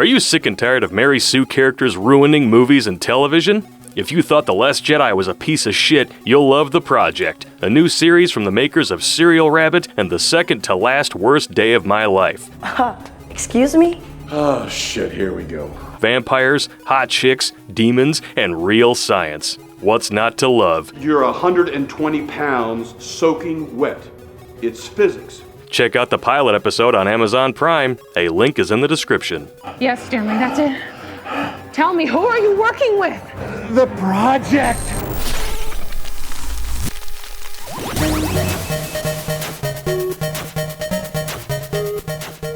Are you sick and tired of Mary Sue characters ruining movies and television? If you thought The Last Jedi was a piece of shit, you'll love The Project, a new series from the makers of Serial Rabbit and The Second to Last Worst Day of My Life. Excuse me? Oh shit, here we go. Vampires, hot chicks, demons, and real science. What's not to love? You're 120 pounds soaking wet. It's physics. Check out the pilot episode on Amazon Prime. A link is in the description. Yes, Stanley, that's it. Tell me, who are you working with? The Project!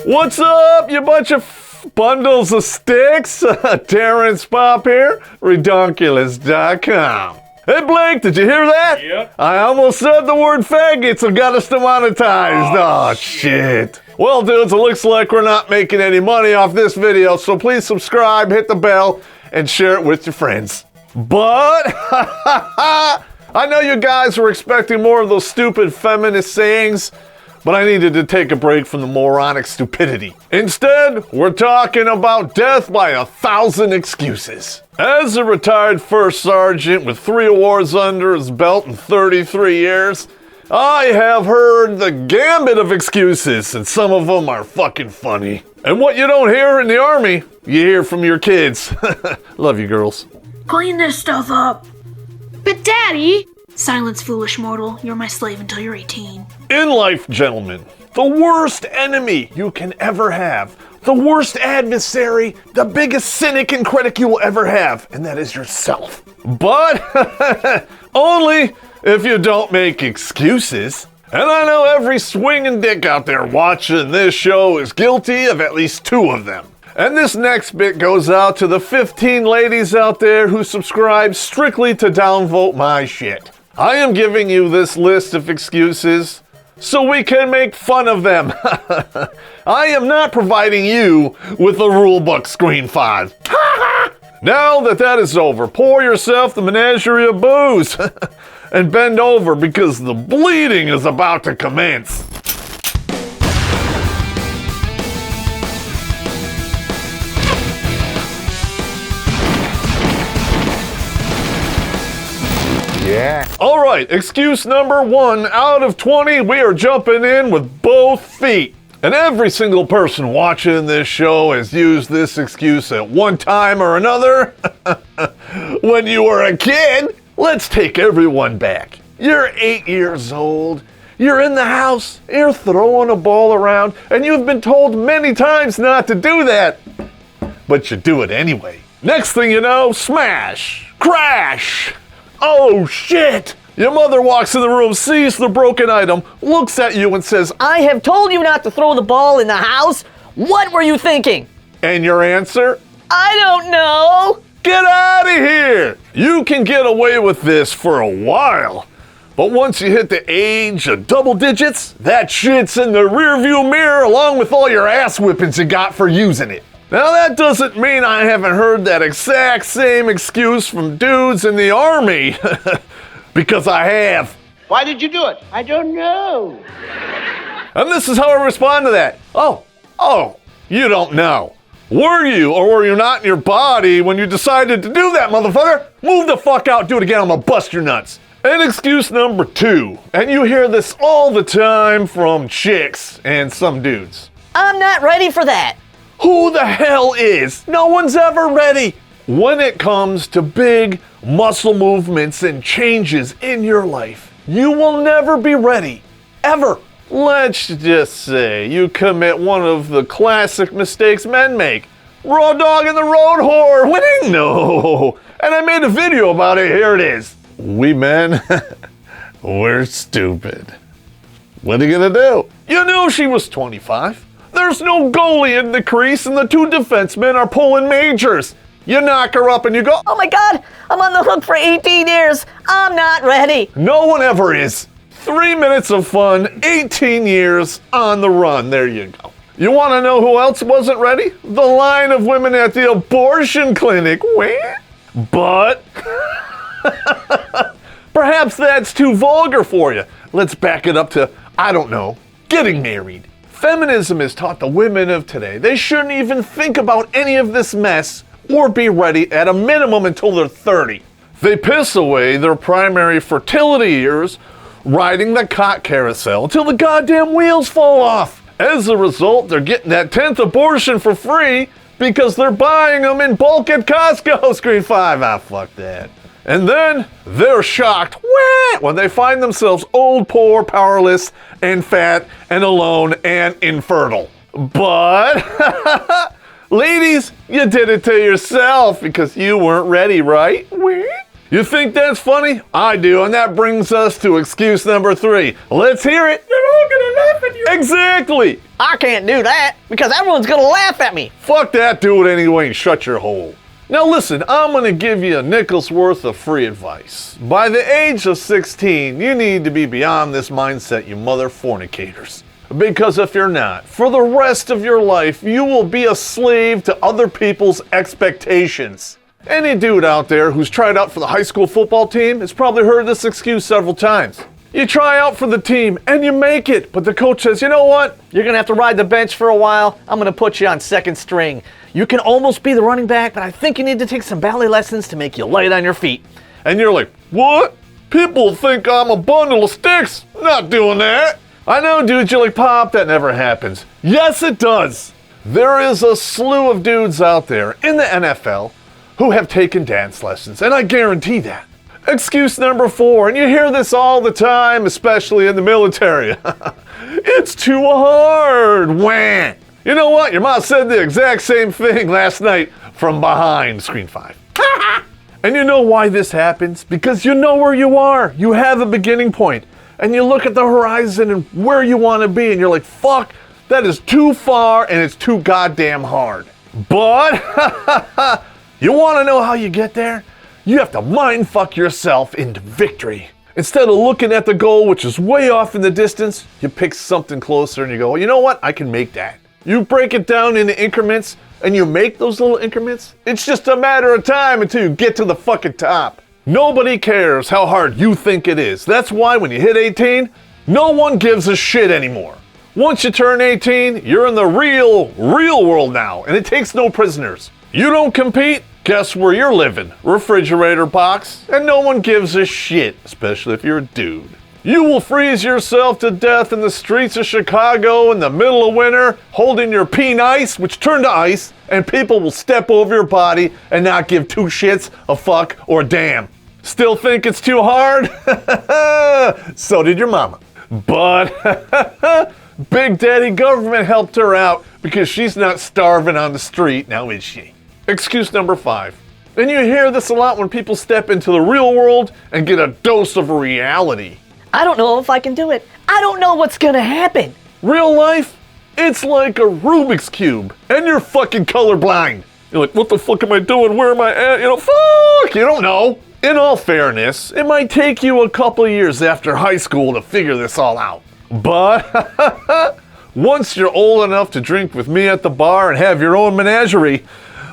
What's up, you bunch of bundles of sticks? Terrence Popp here, Redonkulous.com. Hey Blake, did you hear that? Yep. I almost said the word faggots and got us demonetized. Oh, shit. Well, dudes, it looks like we're not making any money off this video, so please subscribe, hit the bell, and share it with your friends. But, I know you guys were expecting more of those stupid feminist sayings, but I needed to take a break from the moronic stupidity. Instead, we're talking about death by 1,000 excuses. As a retired first sergeant with 3 awards under his belt in 33 years, I have heard the gambit of excuses, and some of them are fucking funny. And what you don't hear in the Army, you hear from your kids. Love you, girls. Clean this stuff up. But Daddy! Silence, foolish mortal. You're my slave until you're 18. In life, gentlemen, the worst enemy you can ever have, the worst adversary, the biggest cynic and critic you will ever have, and that is yourself. But only if you don't make excuses. And I know every swinging dick out there watching this show is guilty of at least 2 of them. And this next bit goes out to the 15 ladies out there who subscribe strictly to downvote my shit. I am giving you this list of excuses so we can make fun of them. I am not providing you with a rulebook screen 5. Now that is over, pour yourself the menagerie of booze and bend over because the bleeding is about to commence. Yeah. All right, excuse number 1 out of 20, we are jumping in with both feet. And every single person watching this show has used this excuse at one time or another. When you were a kid, let's take everyone back. You're 8 years old, you're in the house, you're throwing a ball around, and you've been told many times not to do that. But you do it anyway. Next thing you know, smash, crash. Oh shit! Your mother walks in the room, sees the broken item, looks at you and says, I have told you not to throw the ball in the house. What were you thinking? and your answer? I don't know. Get out of here! You can get away with this for a while. But once you hit the age of double digits, that shit's in the rearview mirror along with all your ass whippings you got for using it. Now that doesn't mean I haven't heard that exact same excuse from dudes in the army. Because I have. Why did you do it? I don't know. And this is how I respond to that. Oh, you don't know. Were you or were you not in your body when you decided to do that, motherfucker? Move the fuck out, do it again, I'm gonna bust your nuts. And excuse number 2, and you hear this all the time from chicks and some dudes. I'm not ready for that. Who the hell is? No one's ever ready. When it comes to big muscle movements and changes in your life, you will never be ready. Ever. Let's just say you commit one of the classic mistakes men make. Raw dog in the road whore winning? No. And I made a video about it. Here it is. We men, we're stupid. What are you gonna do? You knew she was 25. There's no goalie in the crease and the 2 defensemen are pulling majors. You knock her up and you go, Oh my God, I'm on the hook for 18 years. I'm not ready. no one ever is. 3 minutes of fun, 18 years on the run. There you go. You want to know who else wasn't ready? The line of women at the abortion clinic. Where? But perhaps that's too vulgar for you. Let's back it up to, I don't know, getting married, Feminism has taught the women of today they shouldn't even think about any of this mess or be ready at a minimum until they're 30. They piss away their primary fertility years riding the cock carousel until the goddamn wheels fall off. As a result, they're getting that 10th abortion for free because they're buying them in bulk at Costco. Screen 5, fuck that. And then they're shocked when they find themselves old, poor, powerless, and fat, and alone, and infertile. But, ladies, you did it to yourself because you weren't ready, right? You think that's funny? I do, and that brings us to excuse number 3. Let's hear it. They're all gonna laugh at you. Exactly. I can't do that because everyone's gonna laugh at me. Fuck that, do it anyway and shut your hole. Now listen, I'm gonna give you a nickel's worth of free advice. By the age of 16, you need to be beyond this mindset, you mother fornicators. Because if you're not, for the rest of your life, you will be a slave to other people's expectations. Any dude out there who's tried out for the high school football team has probably heard this excuse several times. You try out for the team and you make it, but the coach says, you know what? You're gonna have to ride the bench for a while. I'm gonna put you on second string. You can almost be the running back, but I think you need to take some ballet lessons to make you light on your feet. And you're like, what? People think I'm a bundle of sticks. Not doing that. I know, dudes, you're like, Pop, that never happens. Yes, it does. There is a slew of dudes out there in the NFL who have taken dance lessons, and I guarantee that. Excuse number 4, and you hear this all the time, especially in the military. It's too hard. Wah. You know what? Your mom said the exact same thing last night from behind screen 5. And you know why this happens? Because you know where you are. You have a beginning point, and you look at the horizon and where you want to be, and you're like, fuck, that is too far, and it's too goddamn hard. But you want to know how you get there? You have to mind fuck yourself into victory. Instead of looking at the goal, which is way off in the distance, you pick something closer and you go, well, you know what? I can make that. You break it down into increments and you make those little increments. It's just a matter of time until you get to the fucking top. Nobody cares how hard you think it is. That's why when you hit 18, no one gives a shit anymore. Once you turn 18, you're in the real world now, and it takes no prisoners. You don't compete? Guess where you're living? Refrigerator box. And no one gives a shit, especially if you're a dude. You will freeze yourself to death in the streets of Chicago in the middle of winter, holding your peen ice, which turned to ice, and people will step over your body and not give 2 shits, a fuck, or a damn. Still think it's too hard? So did your mama. But Big Daddy government helped her out because she's not starving on the street, now is she? Excuse number 5. And you hear this a lot when people step into the real world and get a dose of reality. I don't know if I can do it. I don't know what's gonna happen. Real life? It's like a Rubik's Cube, and you're fucking colorblind. You're like, what the fuck am I doing? Where am I at? Fuck! You don't know. In all fairness, it might take you a couple of years after high school to figure this all out. But once you're old enough to drink with me at the bar and have your own menagerie,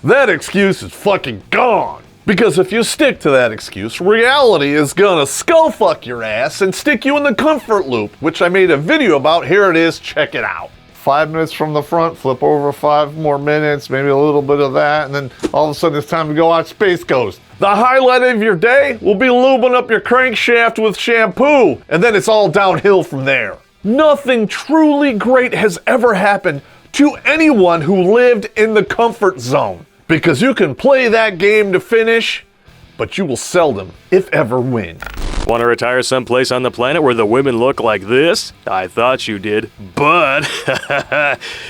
that excuse is fucking gone. Because if you stick to that excuse, reality is gonna skull fuck your ass and stick you in the comfort loop, which I made a video about. Here it is, check it out. 5 minutes from the front, flip over 5 more minutes, maybe a little bit of that, and then all of a sudden it's time to go out Space Coast. The highlight of your day will be lubing up your crankshaft with shampoo, and then it's all downhill from there. Nothing truly great has ever happened to anyone who lived in the comfort zone. Because you can play that game to finish, but you will seldom, if ever, win. Want to retire someplace on the planet where the women look like this? I thought you did, but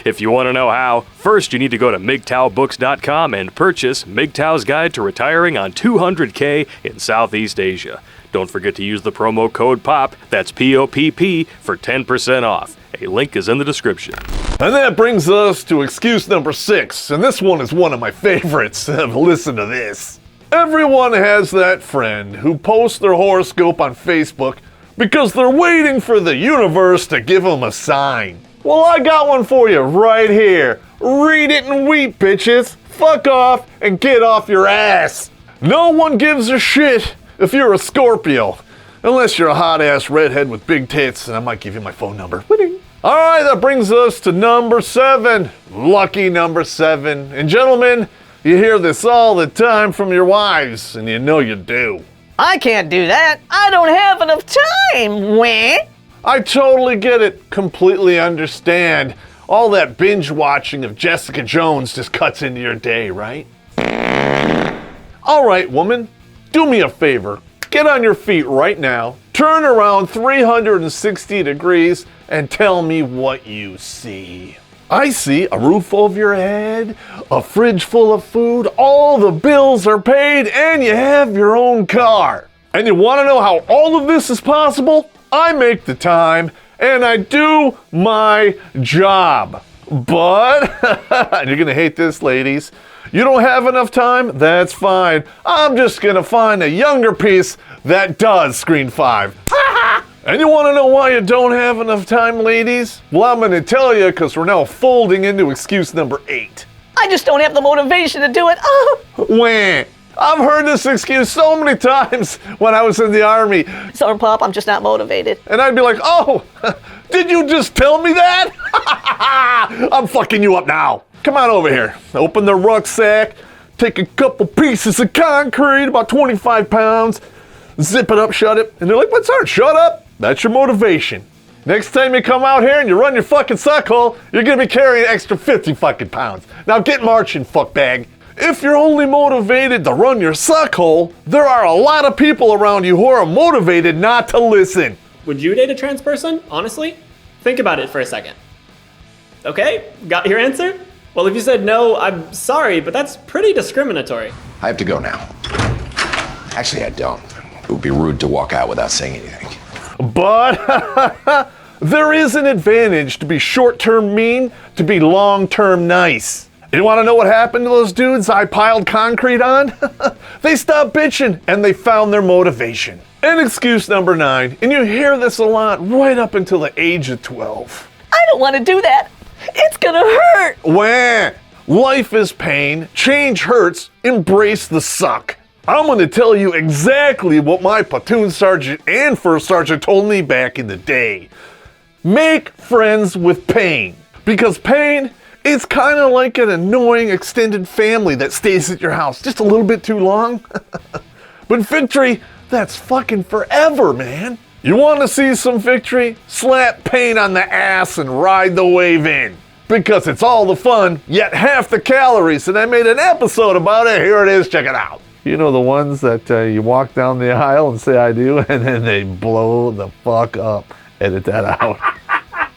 if you want to know how, first you need to go to MGTOWbooks.com and purchase MGTOW's Guide to Retiring on 200K in Southeast Asia. Don't forget to use the promo code POPP, that's P-O-P-P, for 10% off. A link is in the description. And that brings us to excuse number 6, and this one is one of my favorites. Listen to this. Everyone has that friend who posts their horoscope on Facebook because they're waiting for the universe to give them a sign. Well, I got one for you right here. Read it and weep, bitches. Fuck off and get off your ass. No one gives a shit if you're a Scorpio, unless you're a hot-ass redhead with big tits, and I might give you my phone number. All right, that brings us to number 7. Lucky number 7. And gentlemen, you hear this all the time from your wives, and you know you do. I can't do that. I don't have enough time. Wah. I totally get it. Completely understand. All that binge watching of Jessica Jones just cuts into your day, right? All right, woman, do me a favor. Get on your feet right now, turn around 360 degrees, and tell me what you see. I see a roof over your head, a fridge full of food, all the bills are paid, and you have your own car. And you want to know how all of this is possible? I make the time, and I do my job. But, and you're going to hate this, ladies, you don't have enough time? That's fine. I'm just going to find a younger piece that does screen 5. And you want to know why you don't have enough time, ladies? Well, I'm going to tell you because we're now folding into excuse number 8. I just don't have the motivation to do it. Wah. I've heard this excuse so many times when I was in the Army. Sorry, Pop, I'm just not motivated. And I'd be like, oh, did you just tell me that? I'm fucking you up now. Come on over here. Open the rucksack, take a couple pieces of concrete, about 25 pounds, zip it up, shut it. And they're like, what's that? Shut up. That's your motivation. Next time you come out here and you run your fucking suck hole, you're gonna be carrying an extra 50 fucking pounds. Now get marching, fuckbag. If you're only motivated to run your suck hole, there are a lot of people around you who are motivated not to listen. Would you date a trans person, honestly? Think about it for a second. Okay, got your answer? Well, if you said no, I'm sorry, but that's pretty discriminatory. I have to go now. Actually, I don't. It would be rude to walk out without saying anything. But there is an advantage to be short-term mean, to be long-term nice. You want to know what happened to those dudes I piled concrete on? They stopped bitching and they found their motivation. And excuse number 9, and you hear this a lot right up until the age of 12. I don't want to do that. It's gonna hurt. Wah! Life is pain, change hurts, embrace the suck. I'm gonna tell you exactly what my platoon sergeant and first sergeant told me back in the day. Make friends with pain. Because pain, it's kind of like an annoying extended family that stays at your house just a little bit too long. But victory, that's fucking forever, man. You want to see some victory? Slap pain on the ass and ride the wave in. Because it's all the fun, yet half the calories, and I made an episode about it. Here it is, check it out. You know the ones that you walk down the aisle and say I do, and then they blow the fuck up. Edit that out.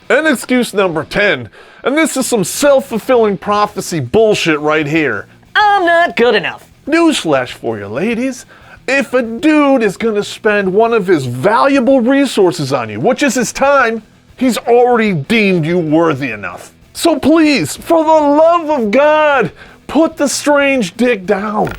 And excuse number 10, and this is some self-fulfilling prophecy bullshit right here. I'm not good enough. Newsflash for you, ladies. If a dude is gonna spend one of his valuable resources on you, which is his time, he's already deemed you worthy enough. So please, for the love of God, put the strange dick down.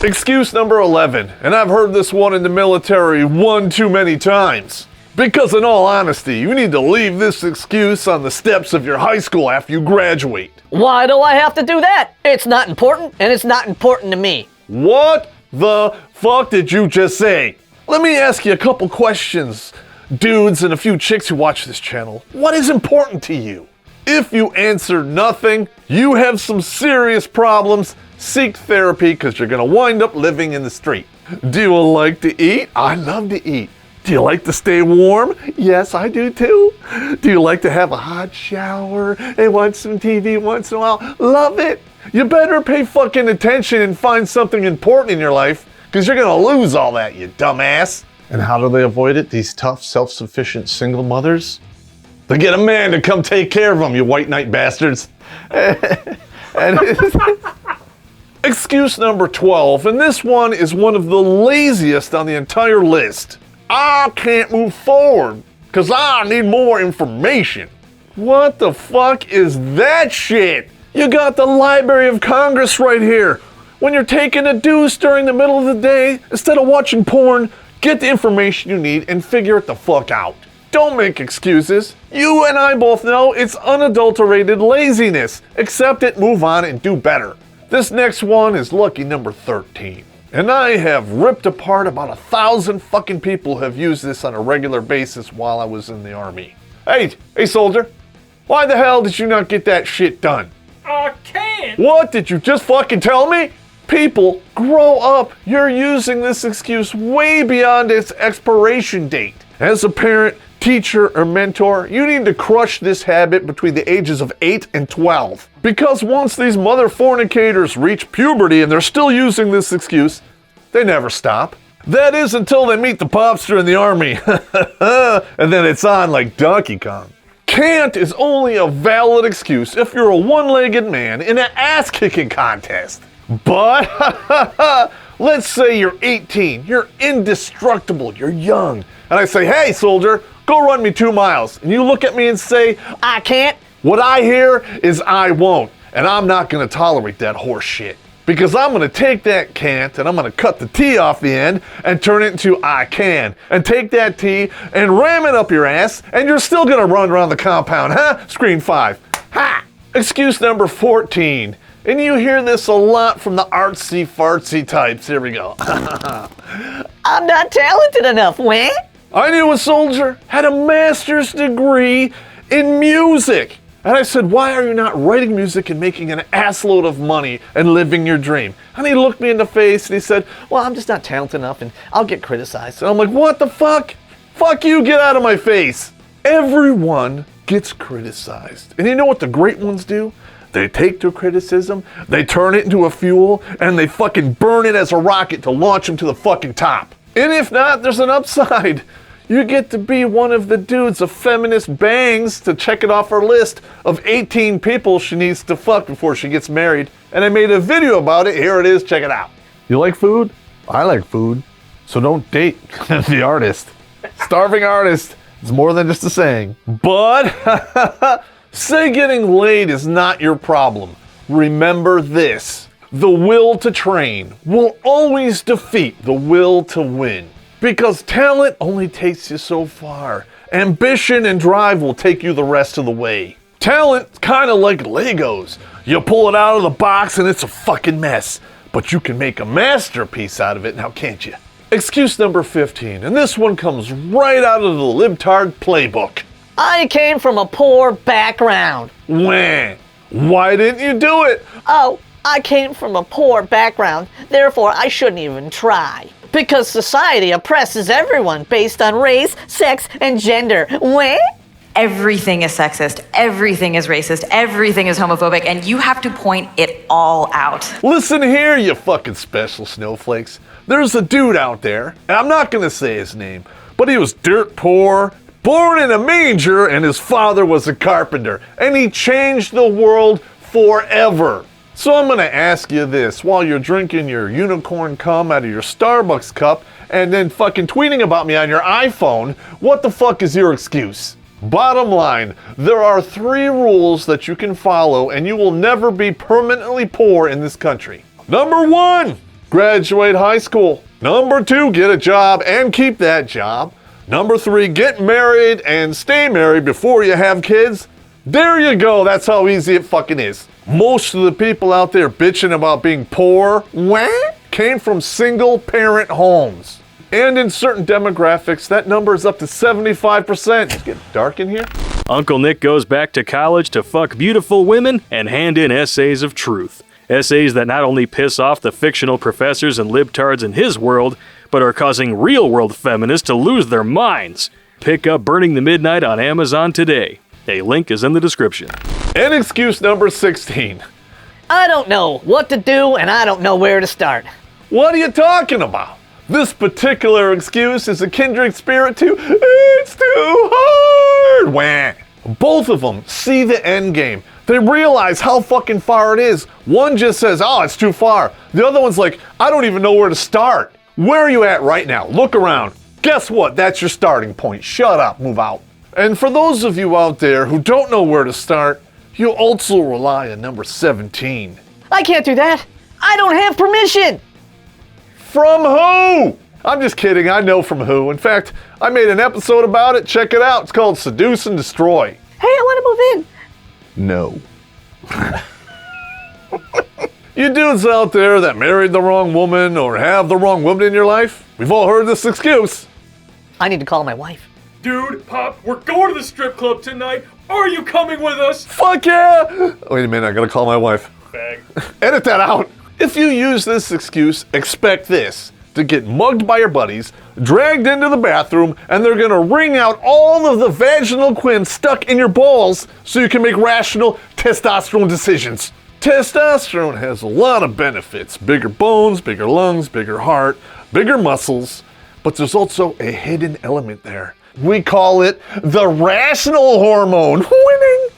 Excuse number 11, and I've heard this one in the military one too many times. Because in all honesty, you need to leave this excuse on the steps of your high school after you graduate. Why do I have to do that? It's not important, and it's not important to me. What the fuck did you just say? Let me ask you a couple questions, dudes and a few chicks who watch this channel. What is important to you? If you answer nothing, you have some serious problems. Seek therapy because you're going to wind up living in the street. Do you like to eat? I love to eat. Do you like to stay warm? Yes, I do too. Do you like to have a hot shower and watch some TV once in a while? Love it. You better pay fucking attention and find something important in your life because you're going to lose all that, you dumbass. And how do they avoid it, these tough, self-sufficient single mothers? They get a man to come take care of them, you white knight bastards. Excuse number 12, and this one is one of the laziest on the entire list. I can't move forward because I need more information. What the fuck is that shit? You got the Library of Congress right here. When you're taking a deuce during the middle of the day, instead of watching porn, get the information you need and figure it the fuck out. Don't make excuses. You and I both know it's unadulterated laziness. Accept it, move on, and do better. This next one is lucky number 13. And I have ripped apart about 1,000 fucking people who have used this on a regular basis while I was in the army. Hey soldier, why the hell did you not get that shit done? I can't. What did you just fucking tell me? People, grow up. You're using this excuse way beyond its expiration date. As a parent, teacher, or mentor, you need to crush this habit between the ages of 8 and 12. Because once these mother fornicators reach puberty and they're still using this excuse, they never stop. That is until they meet the popster in the army. And then it's on like Donkey Kong. Can't is only a valid excuse if you're a one-legged man in an ass-kicking contest. But let's say you're 18, you're indestructible, you're young, and I say, hey soldier, go run me 2 miles. And you look at me and say, I can't. What I hear is I won't. And I'm not gonna tolerate that horse shit. Because I'm gonna take that can't and I'm gonna cut the T off the end and turn it into I can. And take that T and ram it up your ass and you're still gonna run around the compound, huh? Screen 5. Ha! Excuse number 14. And you hear this a lot from the artsy fartsy types. Here we go. I'm not talented enough, Wah. I knew a soldier had a master's degree in music. And I said, why are you not writing music and making an assload of money and living your dream? And he looked me in the face and he said, well, I'm just not talented enough and I'll get criticized. And I'm like, what the fuck? Fuck you, get out of my face. Everyone gets criticized. And you know what the great ones do? They take their criticism, they turn it into a fuel, and they fucking burn it as a rocket to launch them to the fucking top. And if not, there's an upside. You get to be one of the dudes of feminist bangs to check it off her list of 18 people she needs to fuck before she gets married. And I made a video about it. Here it is. Check it out. You like food? I like food. So don't date the artist. Starving artist is more than just a saying. But say getting laid is not your problem. Remember this. The will to train will always defeat the will to win. Because talent only takes you so far. Ambition and drive will take you the rest of the way. Talent's kind of like Legos. You pull it out of the box and it's a fucking mess. But you can make a masterpiece out of it now, can't you? Excuse number 15, and this one comes right out of the libtard playbook. I came from a poor background. Wah. Why didn't you do it? Oh, I came from a poor background, therefore I shouldn't even try. Because society oppresses everyone based on race, sex, and gender. Wah? Everything is sexist, everything is racist, everything is homophobic, and you have to point it all out. Listen here, you fucking special snowflakes. There's a dude out there, and I'm not gonna say his name, but he was dirt poor, born in a manger, and his father was a carpenter, and he changed the world forever. So I'm gonna ask you this while you're drinking your unicorn cum out of your Starbucks cup and then fucking tweeting about me on your iPhone, what the fuck is your excuse? Bottom line, there are 3 rules that you can follow and you will never be permanently poor in this country. Number 1, graduate high school. Number 2, get a job and keep that job. Number 3, get married and stay married before you have kids. There you go, that's how easy it fucking is. Most of the people out there bitching about being poor, came from single parent homes. And in certain demographics, that number is up to 75%. It's getting dark in here. Uncle Nick goes back to college to fuck beautiful women and hand in essays of truth. Essays that not only piss off the fictional professors and libtards in his world, but are causing real-world feminists to lose their minds. Pick up Burning the Midnight on Amazon today. A link is in the description. And excuse number 16. I don't know what to do and I don't know where to start. What are you talking about? This particular excuse is a kindred spirit to it's too hard. Wah. Both of them see the end game. They realize how fucking far it is. One just says, oh, it's too far. The other one's like, I don't even know where to start. Where are you at right now? Look around. Guess what? That's your starting point. Shut up, move out. And for those of you out there who don't know where to start, you'll also rely on number 17. I can't do that. I don't have permission. From who? I'm just kidding, I know from who. In fact, I made an episode about it. Check it out. It's called Seduce and Destroy. Hey, I want to move in. No. You dudes out there that married the wrong woman or have the wrong woman in your life, we've all heard this excuse. I need to call my wife. Dude, Pop, we're going to the strip club tonight. Are you coming with us? Fuck yeah! Wait a minute, I gotta call my wife. Bag. Edit that out. If you use this excuse, expect this. To get mugged by your buddies, dragged into the bathroom, and they're gonna wring out all of the vaginal quin stuck in your balls so you can make rational testosterone decisions. Testosterone has a lot of benefits. Bigger bones, bigger lungs, bigger heart, bigger muscles. But there's also a hidden element there. We call it the rational hormone. Winning!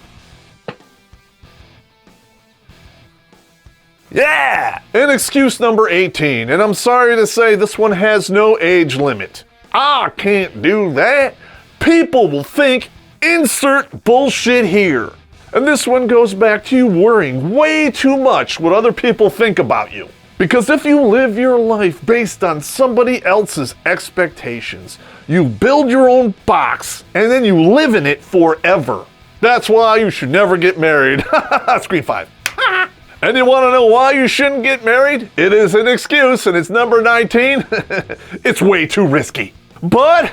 Yeah! And excuse number 18, and I'm sorry to say this one has no age limit. I can't do that. People will think, insert bullshit here. And this one goes back to you worrying way too much what other people think about you. Because if you live your life based on somebody else's expectations, you build your own box and then you live in it forever. That's why you should never get married. Screen 5. And you want to know why you shouldn't get married? It is an excuse, and it's number 19. It's way too risky. But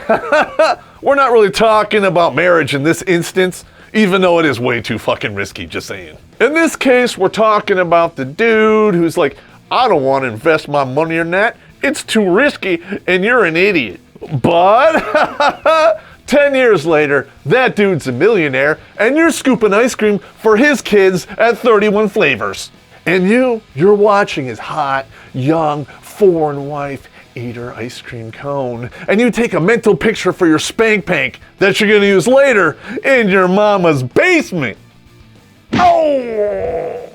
we're not really talking about marriage in this instance, even though it is way too fucking risky, just saying. In this case, we're talking about the dude who's like, I don't want to invest my money in that. It's too risky, and you're an idiot. But 10 years later, that dude's a millionaire, and you're scooping ice cream for his kids at 31 Flavors. And you're watching his hot, young, foreign wife eat her ice cream cone. And you take a mental picture for your spank pank that you're gonna use later in your mama's basement. Oh,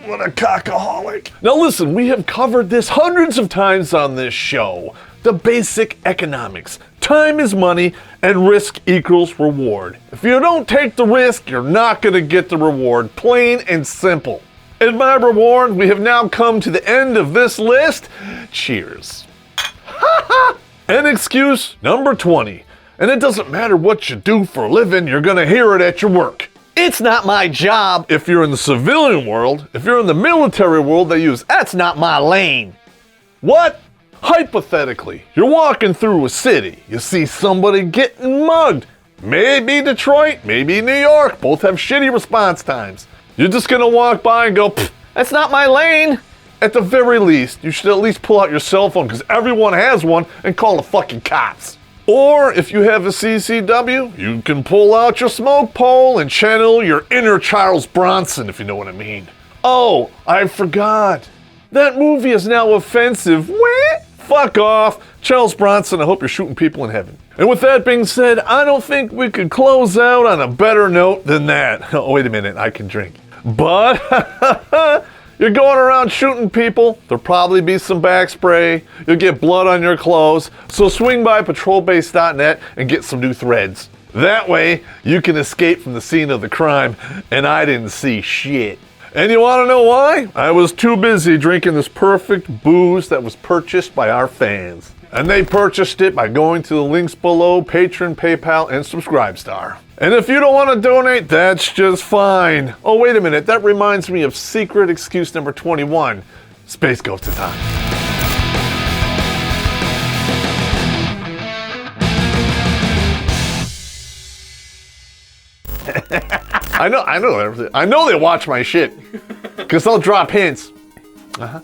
what a cockaholic. Now listen, we have covered this hundreds of times on this show. The basic economics. Time is money, and risk equals reward. If you don't take the risk, you're not gonna get the reward, plain and simple. And my reward, we have now come to the end of this list. Cheers. And excuse number 20. And it doesn't matter what you do for a living, you're gonna hear it at your work. It's not my job. If you're in the civilian world, if you're in the military world, they use, that's not my lane. What? Hypothetically, you're walking through a city, you see somebody getting mugged. Maybe Detroit, maybe New York, both have shitty response times. You're just gonna walk by and go, that's not my lane. At the very least, you should at least pull out your cell phone, because everyone has one, and call the fucking cops. Or if you have a CCW, you can pull out your smoke pole and channel your inner Charles Bronson, if you know what I mean. Oh, I forgot. That movie is now offensive. What? Fuck off. Charles Bronson, I hope you're shooting people in heaven. And with that being said, I don't think we could close out on a better note than that. Oh, wait a minute, I can drink. But you're going around shooting people. There'll probably be some back spray. You'll get blood on your clothes. So swing by patrolbase.net and get some new threads. That way, you can escape from the scene of the crime, and I didn't see shit. And you want to know why? I was too busy drinking this perfect booze that was purchased by our fans. And they purchased it by going to the links below, Patreon, PayPal, and Subscribestar. And if you don't want to donate, that's just fine. Oh, wait a minute, that reminds me of secret excuse number 21. Space Ghost to time. I know everything. I know they watch my shit. Because they'll drop hints. Yeah,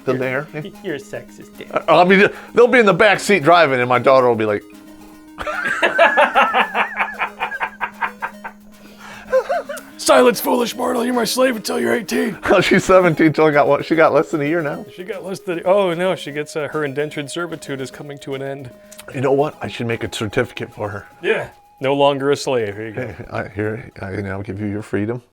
they're there. You're a sexist, dude. I mean, they'll be in the back seat driving, and my daughter will be like, Silence, foolish mortal. You're my slave until you're 18. Oh, she's 17. She got less than a year now. She got less than. Oh no, she gets her indentured servitude is coming to an end. You know what? I should make a certificate for her. Yeah. No longer a slave. Here you go. I'll give you your freedom.